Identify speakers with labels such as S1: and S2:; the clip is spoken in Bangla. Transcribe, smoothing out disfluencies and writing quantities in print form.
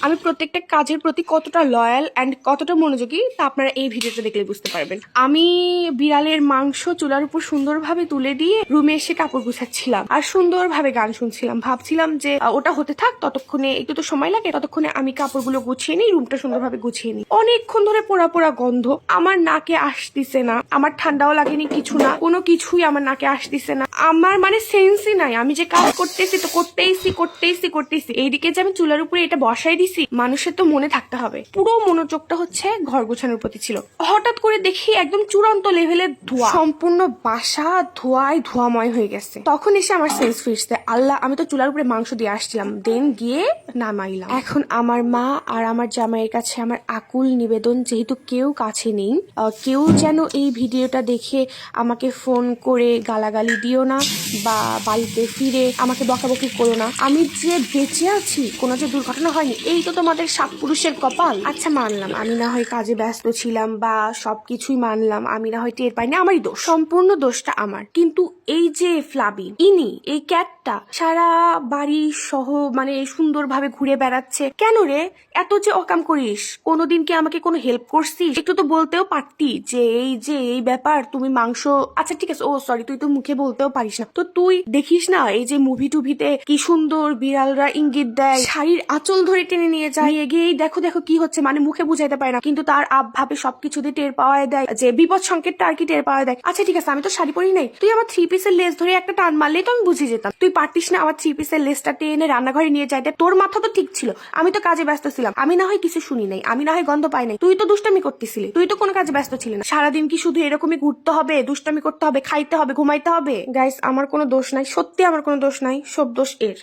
S1: আমি প্রত্যেকটা কাজের প্রতি কতটা লয়াল অ্যান্ড কতটা মনোযোগী তা আপনারা এই ভিডিওটা দেখলে বুঝতে পারবেন। আমি বিড়ালের মাংস চুলার উপর সুন্দরভাবে তুলে দিয়ে রুমে এসে কাপড় গুছাচ্ছিলাম আর সুন্দরভাবে গান শুনছিলাম। ভাবছিলাম যে ওটা হতে থাক, ততক্ষণে একটু তো সময় লাগে, ততক্ষণে আমি কাপড়গুলো গুছিয়ে নিই, রুমটা সুন্দরভাবে গুছিয়ে নিই। অনেকক্ষণ ধরে পোড়া পোড়া গন্ধ আমার নাকে আসতেছে না, আমার ঠান্ডাও লাগেনি, কিছু না, কোনো কিছুই আমার নাকে আসতেছে না। আমার মানে সেন্সই নাই, আমি যে কাজ করতেছি তো করতেইছি। এইদিকে যে আমি চুলার উপরে এটা বসাই দিছি, মানুষের তো মনে থাকতে হবে। পুরো মনোযোগটা হচ্ছে ঘর গোছানোর প্রতি ছিল। হঠাৎ করে দেখি একদম চূড়ান্ত লেভেলের ধোঁয়া, সম্পূর্ণ বাসা ধোঁয়ায় ধোঁয়াময় হয়ে গেছে। তখন এসে আমার সেন্স ফিরছে, আল্লাহ আমি তো চুলার উপরে মাংস দিয়ে আসছিলাম, দেন গিয়ে নামাইলাম। এখন আমার মা আর আমার জামাইয়ের কাছে আমার আকুল নিবেদন, যেহেতু কেউ কাছে নেই, কেউ যেন এই ভিডিওটা দেখে আমাকে ফোন করে গালাগালি দিও না বা বাড়িতে ফিরে আমাকে বকাবকি করো না। আমি যে বেঁচে আছি, কোনো যে দুর্ঘটনা হয়নি, এই তো তোমাদের সাত পুরুষের কপাল। আচ্ছা মানলাম আমি না হয় কাজে ব্যস্ত ছিলাম বা সবকিছুই মানলাম, আমি না হয় টের পাইনি, আমারই দোষ, সম্পূর্ণ দোষটা আমার। কিন্তু এই যে ফ্লাবি, এই ক্যাটটা সারা বাড়ি সহ মানে সুন্দরভাবে ঘুরে বেড়াচ্ছে কেন রে? এত যে অকাম করিস, কোনোদিন কি আমাকে কোনো হেল্প করছিস? একটু তো বলতেও পারতি যে এই ব্যাপার, তুমি মাংস, আচ্ছা ঠিক আছে, ও সরি, তুই তো মুখে বলতেও পারিস না, তো তুই দেখিস না এই যে মুভি টুভিতে কি সুন্দর বিড়ালরা ইঙ্গিত দেয়, শাড়ির আঁচল ধরে টেনে নিয়ে যায়, নিয়ে গিয়ে দেখো কি হচ্ছে, মানে মুখে বুঝাইতে পারে না, কিন্তু তার আবভাবে সবকিছুতে টের পাওয়া দেয় যে বিপদ সংকেতটা আর কি টের পাওয়া দেয়। আচ্ছা ঠিক আছে, আমি তো শাড়ি পরি নাই, তুই আমার 3 পিসের লেস ধরে একটা টান মারলেই তো আমি বুঝে যেতাম। তুই পারতিস না আমার 3 পিসের লেসটা টেনে রান্নাঘরে নিয়ে যাইতে? তোর মাথা তো ঠিক ছিল, আমি তো কাজে ব্যস্ত ছিলাম, আমি না হয় কিছু শুনি নাই, আমি না হয় গন্ধ পাই নাই, তুই তো দুষ্টামি করতেছিলি, তুই তো কোনো কাজে ব্যস্ত ছিলি না। সারাদিন কি শুধু এরকমই ঘুরতে হবে, দুষ্টামি করতে হবে, খাইতে হবে, ঘুমাইতে হবে? গাইস আমার কোনো দোষ নাই, সত্যি আমার কোনো দোষ নাই, সব দোষ এর।